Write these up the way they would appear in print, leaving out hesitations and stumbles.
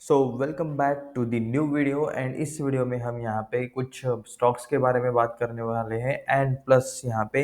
So welcome back to the new video and इस video में हम यहाँ पे कुछ स्टॉक्स के बारे में बात करने वाले हैं एंड प्लस यहाँ पे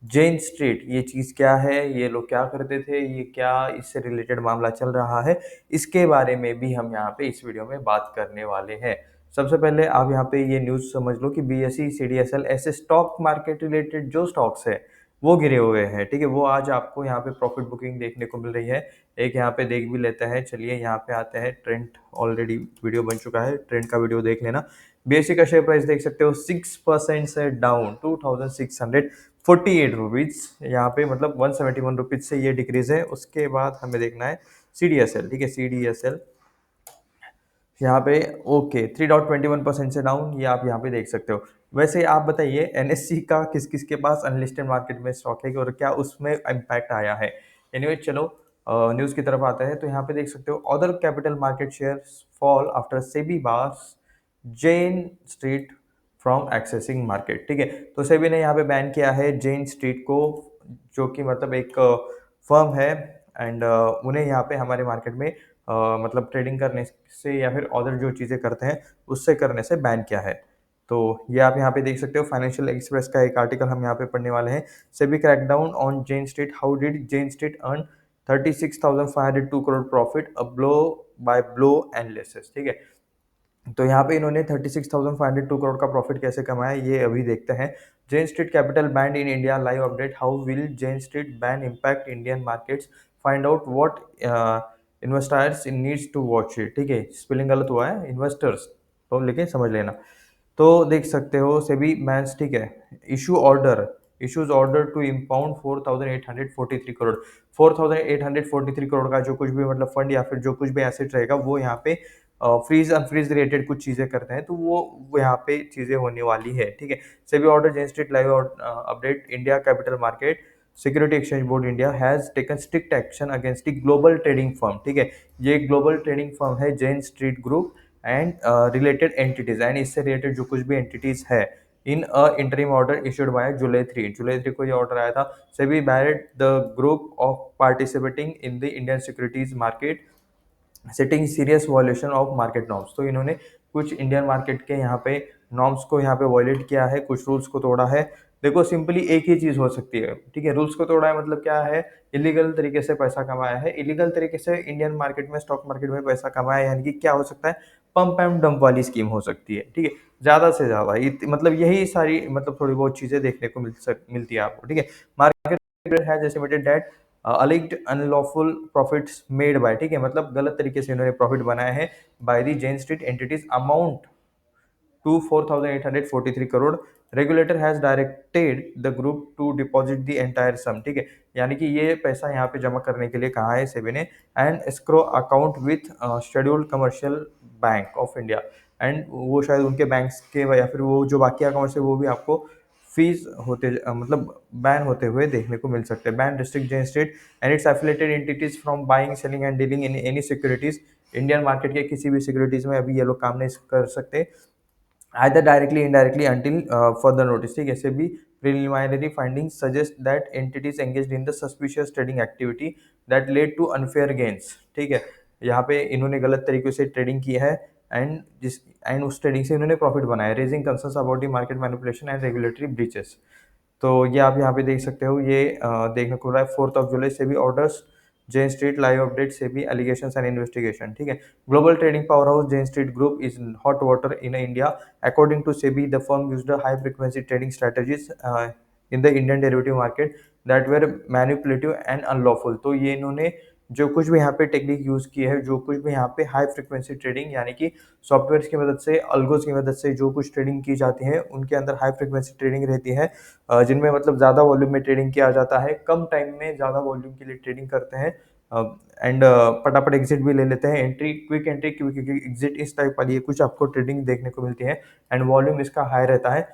जेन स्ट्रीट ये चीज़ क्या है, ये लोग क्या करते थे, ये क्या इससे रिलेटेड मामला चल रहा है, इसके बारे में भी हम यहाँ पे इस वीडियो में बात करने वाले हैं। सबसे पहले आप यहाँ पे ये न्यूज़ समझ लो कि बीएसई सीडीएसएल ऐसे स्टॉक मार्केट रिलेटेड जो स्टॉक्स है वो गिरे हुए हैं। ठीक है, वो आज आपको यहाँ पे प्रॉफिट बुकिंग देखने को मिल रही है। एक यहाँ पे देख भी लेते हैं। चलिए यहाँ पे आते हैं। ट्रेंड ऑलरेडी वीडियो बन चुका है, ट्रेंड का वीडियो देख लेना। बीएसई का शेयर प्राइस देख सकते हो 6% से डाउन 2648 रुपीज। यहाँ पे मतलब 171 रुपीज से ये डिक्रीज है। उसके बाद हमें देखना है सीडीएसएल। ठीक है, सीडीएसएल यहाँ पे ओके 3.21% से डाउन, ये आप यहाँ पे देख सकते हो। वैसे आप बताइए एनएससी का किस किस के पास अनलिस्टेड मार्केट में स्टॉक है और क्या उसमें इम्पैक्ट आया है। एनीवे चलो न्यूज़ की तरफ आते हैं। तो यहाँ पे देख सकते हो other capital market share fall after SEBI bars Jane Street from accessing market. ठीक है, तो सेबी ने यहाँ पे बैन किया है जेन स्ट्रीट को, जो कि मतलब एक फर्म है एंड उन्हें यहाँ पे हमारे मार्केट में मतलब ट्रेडिंग करने से या फिर अदर जो चीज़ें करते हैं उससे करने से बैन किया है। तो ये आप यहाँ पे देख सकते हो। फाइनेंशियल एक्सप्रेस का एक आर्टिकल हम यहाँ पे पढ़ने वाले हैं। SEBI crackdown on Jane Street, how did Jane Street earn 36,502 crore profit, a blow by blow analysis. ठीक है, तो यहाँ पे इन्होंने 36,502 करोड़ का प्रॉफिट कैसे कमाया ये अभी देखते हैं। Jane Street capital banned in India, live update, how will Jane Street ban impact Indian markets, find out what investors needs to watch it. ठीक है, स्पेलिंग गलत हुआ है, इन्वेस्टर्स तो लेकिन समझ लेना। तो देख सकते हो सेबी मैंस, ठीक है, issue order issues order to impound 4,843 crore. 4,843 crore का जो कुछ भी मतलब फंड या फिर जो कुछ भी एसेट रहेगा वो यहाँ पे फ्रीज अनफ्रीज रिलेटेड कुछ चीजें करते हैं, तो वो यहाँ पे चीजें होने वाली है। ठीक है, SEBI order Jane Street live update, India capital market security exchange board India has taken strict action against the global trading firm. ठीक है, ये ग्लोबल ट्रेडिंग फर्म है Jane Street group and related entities, and इससे related जो कुछ भी entities है in a interim order issued by July 3 को ये ऑर्डर आया था। SEBI barred the group of participating in the Indian securities market setting serious violation of market norms. तो इन्होंने कुछ इंडियन मार्केट के यहाँ पे नॉर्म्स को यहाँ पे वॉयलेट किया है, कुछ रूल्स को तोड़ा है। देखो सिंपली एक ही चीज हो सकती है। ठीक है, रूल्स को तोड़ा है मतलब क्या है, इलीगल तरीके से पैसा कमाया है। इलीगल तरीके से इंडियन मार्केट में स्टॉक मार्केट में पैसा कमाया यानी कि क्या हो सकता है, पंप एंड डंप वाली स्कीम हो सकती है। ठीक है, ज्यादा से ज्यादा मतलब यही सारी मतलब थोड़ी बहुत चीजें देखने को मिलती है आपको। ठीक है, market has estimated that alleged unlawful profits made by, ठीक है, मतलब गलत तरीके से इन्होंने प्रॉफिट बनाया है by the Jane Street entities amount to 4,843 crore. Regulator has directed the group to deposit the entire sum. ठीक है, यानी कि ये पैसा यहाँ पे जमा करने के लिए कहा है सेबी ने, and escrow account with scheduled commercial bank of India, and वो शायद उनके बैंक्स के या फिर वो जो बाकी अकाउंट्स है वो भी आपको फीस होते मतलब बैन होते हुए देखने को मिल सकते हैं। Ban district Jane state and its affiliated entities from buying selling and dealing in any securities. Indian market के किसी भी सिक्योरिटीज में अभी ये लोग काम नहीं कर सकते either directly indirectly until further notice। ठीक है, ऐसे भी preliminary findings suggest that entities engaged in the suspicious trading activity that led to unfair gains। ठीक है, यहाँ पे इन्होंने गलत तरीके से ट्रेडिंग की है एंड उस ट्रेडिंग से इन्होंने प्रॉफिट बनाया, raising concerns about the market manipulation and regulatory breaches. तो ये आप यहाँ पे देख सकते हो, ये देखने को रहा है 4 जुलाई से भी orders Jane Street live update से भी एलिगेशंस एंड इन्वेस्टिगेशन। ठीक है, global trading power house Jane Street group is hot water in India according to SEBI. The firm used high frequency trading strategies in the Indian derivative market that were manipulative and unlawful. तो ये इन्होंने जो कुछ भी यहाँ पे technique use की है, जो कुछ भी यहाँ पे हाई फ्रीक्वेंसी ट्रेडिंग यानी कि सॉफ्टवेयर की मदद से, अल्गोस की मदद से जो कुछ ट्रेडिंग की जाती है उनके अंदर हाई फ्रीक्वेंसी ट्रेडिंग रहती है, जिनमें मतलब ज़्यादा वॉल्यूम में ट्रेडिंग किया जाता है, कम टाइम में ज़्यादा वॉल्यूम के लिए ट्रेडिंग करते हैं एंड फटाफट एग्जिट भी ले लेते हैं। एंट्री क्विक एग्जिट इस टाइप वाली ये कुछ आपको ट्रेडिंग देखने को मिलती है एंड वॉल्यूम इसका हाई रहता है।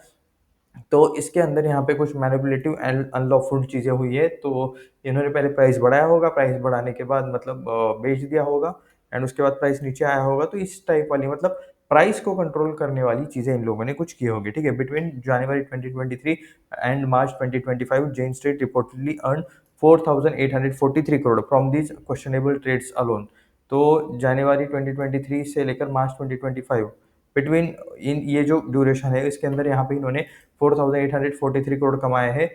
तो इसके अंदर यहाँ पे कुछ मैनिपुलेटिव एंड अनलॉफुल चीज़ें हुई है। तो इन्होंने पहले प्राइस बढ़ाया होगा, प्राइस बढ़ाने के बाद मतलब बेच दिया होगा एंड उसके बाद प्राइस नीचे आया होगा। तो इस टाइप वाली मतलब प्राइस को कंट्रोल करने वाली चीज़ें इन लोगों ने कुछ की होगी। ठीक है, between January 2023 and March 2025 Jane Street reportedly earn 4,843 crore from these questionable trades alone. तो जनवरी 2023 से लेकर मार्च 2025 बिटवीन इन ये जो ड्यूरेशन है इसके अंदर यहाँ पे इन्होंने 4843 करोड़ कमाए हैं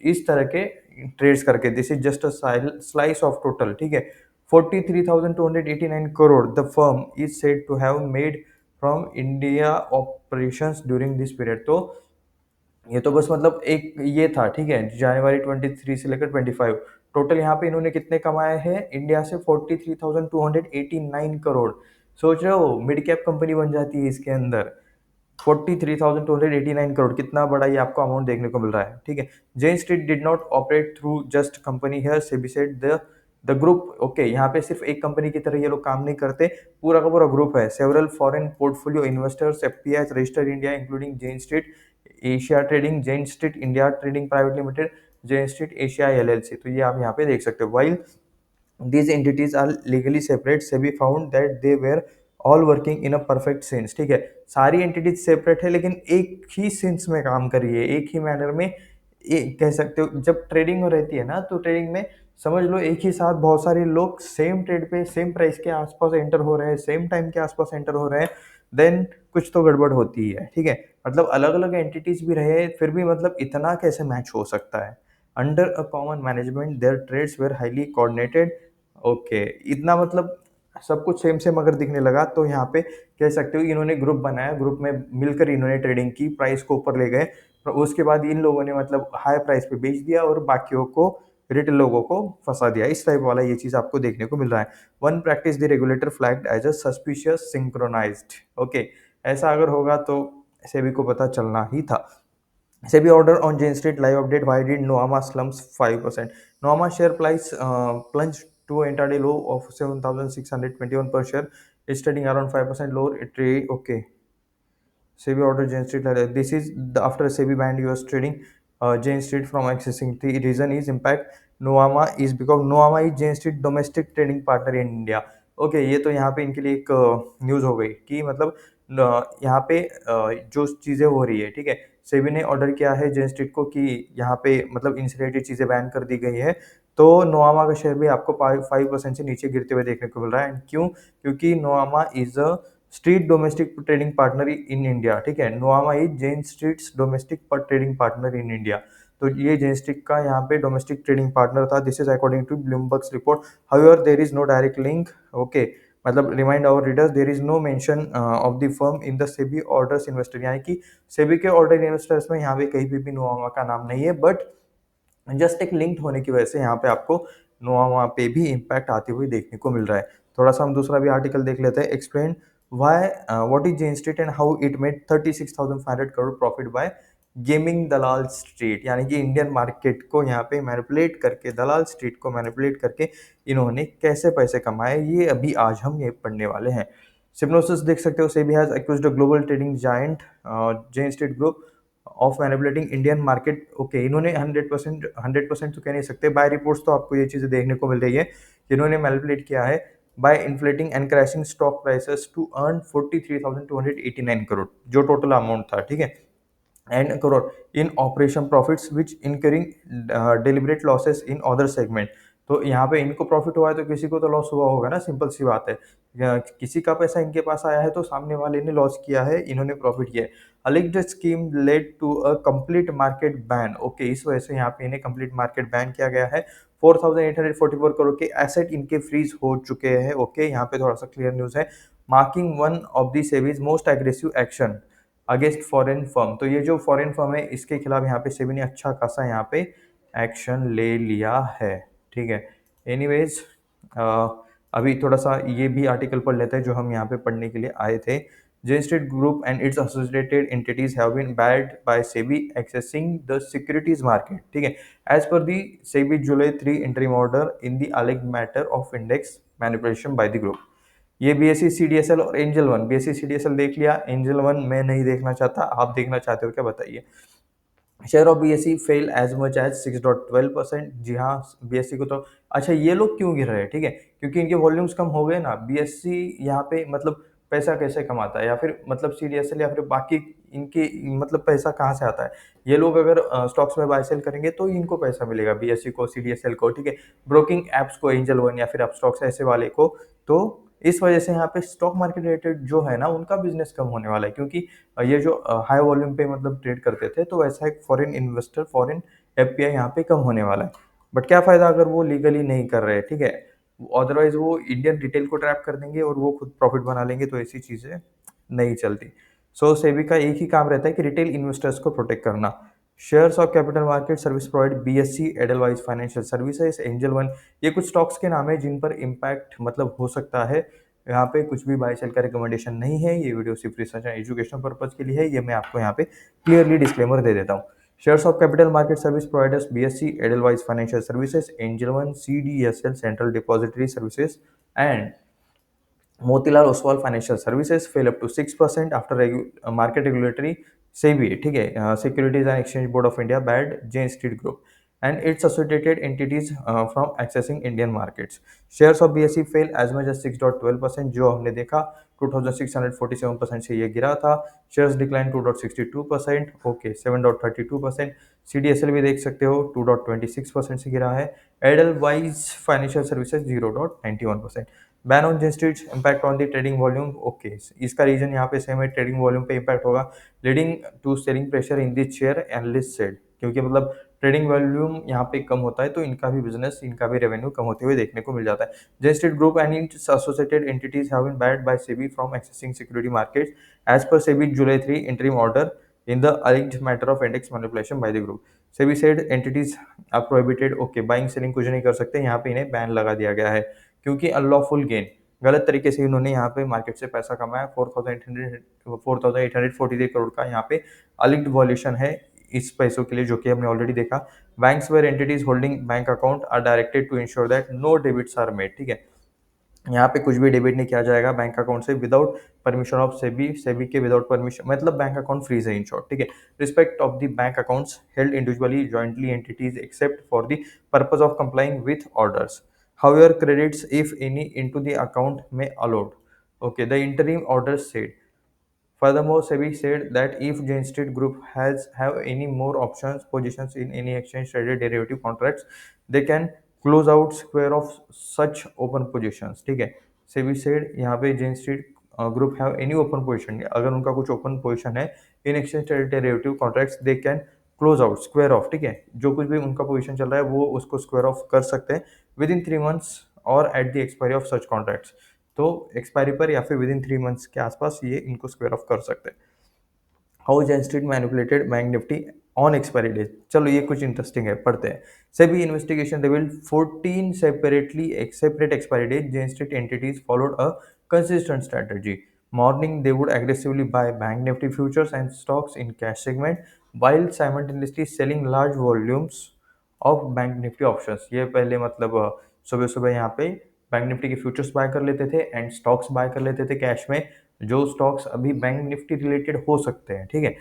इस तरह के ट्रेड्स करके। This is just a slice of total, ठीक है। 43,289 crore the firm is said to have made from India operations during this period. तो ये तो बस मतलब एक ये था, ठीक है, जनवरी 23 से लेकर 25 टोटल यहाँ पे इन्होंने कितने कमाए हैं इंडिया से 43,289 करोड़। सोच रहे हो मिड कैप कंपनी बन जाती है इसके अंदर। 43,289 करोड़ कितना बड़ा ये आपको अमाउंट देखने को मिल रहा है, ठीक है। Jane Street did not operate through just company here SEBI said the group. Okay, यहाँ पे सिर्फ एक कंपनी की तरह ये लोग काम नहीं करते, पूरा का पूरा ग्रुप है। Several foreign portfolio investors FPI registered India including Jane Street Asia trading, Jane Street India trading private limited, Jane Street Asia LLC. तो ये आप यहाँ पे देख सकते हो। While these entities are legally separate, SEBI found that they were all working in a perfect sense, ठीक है। सारी एंटिटीज सेपरेट है लेकिन एक ही सेंस में काम कर रही है, एक ही मैनर में। कह सकते हो जब ट्रेडिंग में रहती है ना, तो ट्रेडिंग में समझ लो एक ही साथ बहुत सारे लोग सेम ट्रेड पे सेम प्राइस के आसपास एंटर हो रहे हैं, सेम टाइम के आसपास एंटर हो रहे हैं, देन कुछ तो गड़बड़ होती है, ठीक है। मतलब अलग अलग एंटिटीज भी रहे फिर भी मतलब इतना कैसे मैच हो सकता है। Under a common management their trades were highly coordinated. Okay, इतना मतलब सब कुछ सेम सेम अगर दिखने लगा तो यहाँ पे कह सकते हो इन्होंने ग्रुप बनाया, ग्रुप में मिलकर इन्होंने ट्रेडिंग की, प्राइस को ऊपर ले गए, उसके बाद इन लोगों ने मतलब हाई प्राइस पे बेच दिया और बाकियों को रिटेल लोगों को फंसा दिया। इस टाइप वाला ये चीज आपको देखने को मिल रहा है। One practice the regulator flagged as a suspicious synchronized. Okay, ऐसा अगर होगा तो सेबी को पता चलना ही था। SEBI order on Jane Street live update. Why did Noama slumps 5%? Noama share price plunged to an intraday low of 7,621 per share. It's trading around 5% lower. Okay. SEBI order Jane Street. This is after SEBI banned US trading Jane Street from accessing. The reason is impact Noama is because Noama is Jane Street domestic trading partner in India. Okay ये तो यहाँ पे इनके लिए एक news हो गई कि मतलब यहाँ पे जो चीज़ें हो रही है, ठीक है। सेबी ने ऑर्डर किया है जेन स्ट्रीट को कि यहाँ पे मतलब इनसे रिलेटेड चीज़ें बैन कर दी गई है, तो नोआमा का शेयर भी आपको 5% से नीचे गिरते हुए देखने को मिल रहा है। एंड क्यों? क्योंकि Nuvama is a street domestic trading partner in India, ठीक है। Nuvama is Jane Street's domestic trading partner in India. तो ये जेन स्ट्रीट का यहाँ पे डोमेस्टिक ट्रेडिंग पार्टनर था। This is according to Bloomberg's report. However there is no direct link. Okay, मतलब remind our readers there is no mention of the firm in the SEBI orders investor, यानी कि सेबी के order investors में यहाँ पे कहीं भी नोआमा का नाम नहीं है, बट जस्ट एक लिंक्ड होने की वजह से यहाँ पे आपको नोआमा पे भी इम्पैक्ट आते हुए देखने को मिल रहा है। थोड़ा सा हम दूसरा भी आर्टिकल देख लेते हैं। Explain why what is Jane Street and how it made 36,500 crore profit by gaming Dalal Street, यानी कि इंडियन मार्केट को यहाँ पे मैनिपुलेट करके, दलाल स्ट्रीट को मैनिपुलेट करके इन्होंने कैसे पैसे कमाए, ये अभी आज हम ये पढ़ने वाले हैं। सिप्नोसिस देख सकते हो। SEBI has accused a global trading giant Jane Street group of manipulating Indian market. Okay, इन्होंने 100% तो कह नहीं सकते, बाय रिपोर्ट्स तो आपको ये चीज़ें देखने को मिल रही है कि इन्होंने मैनिपुलेट किया है by inflating and crashing stock prices to earn 43,289 crore जो टोटल अमाउंट था, ठीक है, and crore in operation profits which incurring deliberate losses in other segment. तो यहाँ पे इनको प्रॉफिट हुआ है तो किसी को तो लॉस हुआ होगा ना, सिंपल सी बात है। किसी का पैसा इनके पास आया है तो सामने वाले ने लॉस किया है, इन्होंने प्रॉफिट किया है। Alleged scheme led to a complete market ban. Okay, इस वजह से यहाँ पे इन्हें कंप्लीट मार्केट बैन किया गया है। 4,844 करोड़ के एसेट इनके फ्रीज हो चुके हैं। ओके, यहाँ पे थोड़ा सा क्लियर न्यूज है। Marking one of the SEBI's most aggressive action against foreign firm. तो ये जो फॉरेन फर्म है इसके खिलाफ यहाँ पे सेबी ने अच्छा खासा यहाँ पे एक्शन ले लिया है, ठीक है। एनीवेज अभी थोड़ा सा ये भी आर्टिकल पढ़ लेते हैं जो हम यहाँ पे पढ़ने के लिए आए थे। Jane Street group and its associated entities have been barred by SEBI accessing the securities market, ठीक है। As per the SEBI July 3 interim order in the alleged matter of index manipulation by the group. ये BSC CDSL और Angel One, BSC CDSL देख लिया, angel one मैं नहीं देखना चाहता, आप देखना चाहते हो क्या बताइए। Share of BSE fell as much as 6.12%। जी हाँ, बीएससी को तो अच्छा ये लोग क्यों गिर रहे हैं, ठीक है, क्योंकि इनके वॉल्यूम्स कम हो गए ना। बीएससी यहाँ पे मतलब पैसा कैसे कमाता है, या फिर मतलब सीडीएसएल या फिर बाकी इनके मतलब पैसा कहाँ से आता है। ये लोग अगर स्टॉक्स में बाय सेल करेंगे तो इनको पैसा मिलेगा, बीएससी को, सीडीएसएल को, ठीक है, ब्रोकिंग एप्स को, एंजल वन या फिर अपस्टॉक्स ऐसे वाले को तो इस वजह से यहाँ पे स्टॉक मार्केट रिलेटेड जो है ना उनका बिजनेस कम होने वाला है, क्योंकि ये जो हाई वॉल्यूम पे मतलब ट्रेड करते थे, तो वैसा एक फॉरेन इन्वेस्टर, फॉरेन एफपीआई यहाँ पे कम होने वाला है। बट क्या फ़ायदा अगर वो लीगली नहीं कर रहे, ठीक है? अदरवाइज़ वो इंडियन रिटेल को ट्रैप कर देंगे और वो खुद प्रॉफ़िट बना लेंगे, तो ऐसी चीज़ें नहीं चलती। सो सेबी का एक ही काम रहता है कि रिटेल इन्वेस्टर्स को प्रोटेक्ट करना। Shares of capital market service provide BSc, Edelweiss financial services, angel one, ये कुछ स्टॉक्स के नाम है जिन पर इम्पैक्ट मतलब हो सकता है। यहाँ पे कुछ भी बाय सेल का रिकमेंडेशन नहीं है, ये वीडियो सिर्फ रिसर्च एंड एजुकेशन पर्पज़ के लिए है, ये मैं आपको यहाँ पे क्लियरली डिस्क्लेमर दे देता हूँ। Shares of capital market service providers BSC, Edelweiss Financial Services, Angel One, CDSL Central Depository Services, and Motilal Oswal Financial Services fell up to 6% after market regulatory SEBI, ठीक है, Securities and Exchange Board of India banned Jane Street Group and its associated entities from accessing Indian markets. Shares of BSE fell as much as 6.12%, जो हमने देखा 2647% से ये गिरा था। Shares declined 2.62%, okay 7.32%। CDSL भी देख सकते हो 2.26% से गिरा है। Edelweiss Financial Services 0.91%। Ban on Jane impact on the trading volume, okay इसका रीजन यहाँ पे सेम है, ट्रेडिंग वॉल्यूम पे इम्पैक्ट होगा, leading to selling pressure in this share analyst said, क्योंकि मतलब ट्रेडिंग वॉल्यूम यहाँ पे कम होता है तो इनका भी बिजनेस, इनका भी रेवेन्यू कम होते हुए देखने को मिल जाता है। Jane Street group and its associated entities have been banned by SEBI from accessing security markets as per SEBI July 3 interim order in the alleged matter of index manipulation by the group. SEBI said entities are prohibited, okay buying selling कुछ नहीं कर सकते, यहाँ पे इन्हें ban लगा दिया गया है क्योंकि अनलॉफुल गेन, गलत तरीके से इन्होंने यहाँ पे मार्केट से पैसा कमाया। 4,843 करोड़ का यहाँ पे अलिग्ड वॉल्यूशन है इस पैसों के लिए, जो कि हमने ऑलरेडी देखा। Banks where entities holding bank account are directed to ensure that no debits are made, ठीक है, यहाँ पे कुछ भी डेबिट नहीं किया जाएगा बैंक अकाउंट से without permission of SEBI, SEBI के विदाउट परमिशन, मतलब बैंक अकाउंट फ्रीज है इन शॉर्ट, ठीक है। Respect of the bank accounts held individually jointly entities except for the purpose of complying with orders, however credits if any into the account में allowed, okay the interim order said. Furthermore, SEBI said that if Jane Street Group has have any more options positions in any exchange traded derivative contracts, they can close out square of such open positions, ठीक है। SEBI said यहाँ पे Jane Street Group have any open position, अगर उनका कुछ open position है in exchange traded derivative contracts, they can close out square off, ठीक है, जो कुछ भी उनका पोजीशन चल रहा है वो उसको स्क्वायर ऑफ कर सकते हैं विद इन 3 months और at the expiry of such contracts, तो एक्सपायरी पर या फिर विद इन 3 मंथ्स के आसपास ये इनको स्क्वायर ऑफ कर सकते हैं। How Jane Street manipulated Bank Nifty on expiry days, चलो ये कुछ इंटरेस्टिंग है, पढ़ते हैं। SEBI investigation revealed 14 separate expiry days. Jane Street entities followed a consistent strategy. Morning, they would aggressively buy Bank Nifty futures and stocks in cash segment while simultaneously selling large volumes of Bank Nifty options. ये पहले मतलब सुबह सुबह यहाँ पे bank Nifty के futures bye कर लेते थे एंड स्टॉक्स बाय कर लेते थे कैश में, जो स्टॉक्स अभी बैंक निफ्टी रिलेटेड हो सकते हैं, ठीक है,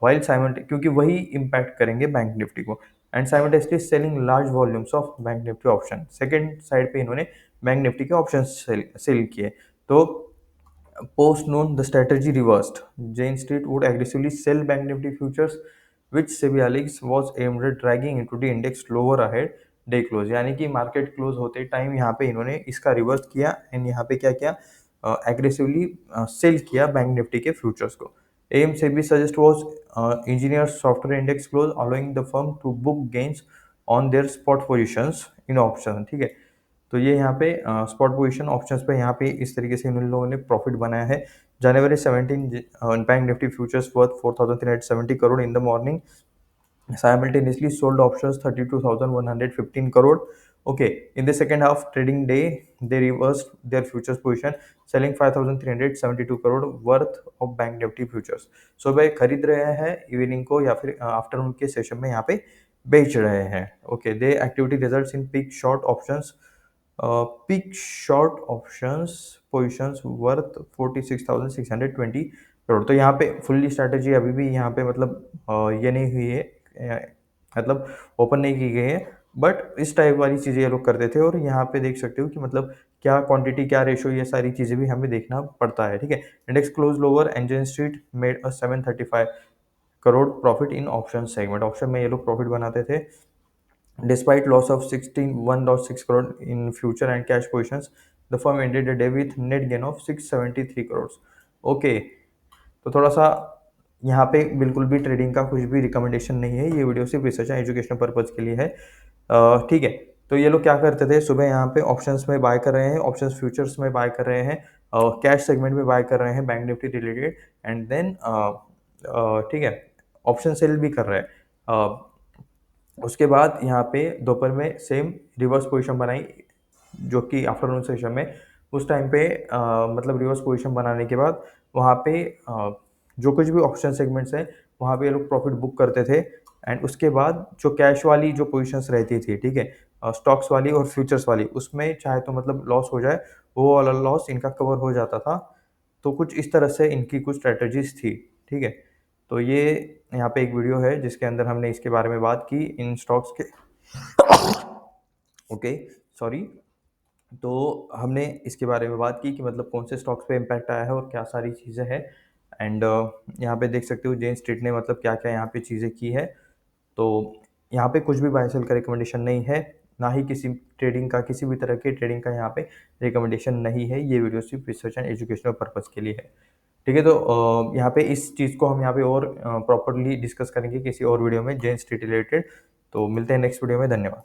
वाइल साइमल्टे क्योंकि वही इम्पैक्ट करेंगे बैंक निफ्टी को, and simultaneously selling large volumes of bank Nifty option. Second side पे इन्होंने बैंक निफ्टी के ऑप्शन सेल किए। तो post noon, the strategy reversed. Jane Street would aggressively sell Bank Nifty futures, which SEBI alleges was aimed at dragging into the index lower ahead day close, यानी कि market close होते time यहाँ पे इन्होंने इसका reverse किया and यहाँ पे क्या किया, एग्रेसिवली सेल किया बैंक निफ्टी के फ्यूचर्स को। एम SEBI suggest was engineer software index close allowing the firm to book gains on their spot positions in option, ठीक है। तो ये यहाँ पे स्पॉट पोजीशन ऑप्शंस पे यहाँ पे इस तरीके से इन लोगों ने प्रॉफिट बनाया है। जनवरी 17 bank Nifty futures worth 4,370 crore in the morning, simultaneously sold options 32,115 crore, okay, in the second half trading day they reversed their futures position selling 5,372 crore worth of bank nifty futures। सो भाई खरीद रहे हैं evening को या फिर afternoon के session में यहाँ पे बेच रहे हैं, okay. They activity results in peak short options positions worth 46,620 crore. तो यहाँ पे फुल्ली स्ट्रैटेजी अभी भी यहाँ पे मतलब ये नहीं हुई है, मतलब ओपन नहीं की गई है, बट इस टाइप वाली चीज़ें ये लोग करते थे। और यहाँ पे देख सकते हो कि मतलब क्या क्वांटिटी क्या रेशो, ये सारी चीज़ें भी हमें देखना पड़ता है, ठीक है। Index close lower, Jane Street made a 735 crore profit in option segment, option में ये लोग प्रॉफिट बनाते थे despite loss of 16 1.6 crore in future and cash positions। The firm ended the day with net gain of 673 crore. Okay, तो थोड़ा सा यहाँ पे बिल्कुल भी ट्रेडिंग का कुछ भी रिकमेंडेशन नहीं है, ये वीडियो सिर्फ रिसर्च एंड एजुकेशनल पर्पज़ के लिए है। ठीक है, तो ये लोग क्या करते थे, सुबह यहाँ पे ऑप्शंस में बाय कर रहे हैं, ऑप्शंस फ्यूचर्स में बाय कर रहे हैं, कैश सेगमेंट में बाय कर रहे हैं Bank Nifty related, and then ठीक है ऑप्शन सेल भी कर रहे हैं। उसके बाद यहाँ पे दोपहर में सेम रिवर्स पोजीशन बनाई, जो कि आफ्टरनून सेशन में उस टाइम पे मतलब रिवर्स पोजीशन बनाने के बाद वहाँ पे जो कुछ भी ऑप्शन सेगमेंट्स हैं वहाँ पे ये लोग प्रॉफिट बुक करते थे। एंड उसके बाद जो कैश वाली जो पोजीशंस रहती थी, ठीक है, स्टॉक्स वाली और फ्यूचर्स वाली, उसमें चाहे तो मतलब लॉस हो जाए, वो वाला लॉस इनका कवर हो जाता था। तो कुछ इस तरह से इनकी कुछ स्ट्रेटजीज थी, ठीक है। तो ये यहाँ पे एक वीडियो है जिसके अंदर हमने इसके बारे में बात की इन स्टॉक्स के ओके सॉरी। तो हमने इसके बारे में बात की कि मतलब कौन से स्टॉक्स पे इम्पैक्ट आया है और क्या सारी चीज़ें हैं। एंड यहाँ पे देख सकते हो जेन स्ट्रीट ने मतलब क्या क्या यहाँ पे चीज़ें की है। तो यहाँ पे कुछ भी बाय सेल का रिकमेंडेशन नहीं है, ना ही किसी ट्रेडिंग का, किसी भी तरह के ट्रेडिंग का यहाँ पे रिकमेंडेशन नहीं है। ये वीडियो सिर्फ रिसर्च एंड एजुकेशनल पर्पज़ के लिए है, ठीक है। तो यहाँ पे इस चीज़ को हम यहाँ पे और प्रॉपरली डिस्कस करेंगे किसी और वीडियो में जेन स्ट्रीट रिलेटेड। तो मिलते हैं नेक्स्ट वीडियो में, धन्यवाद।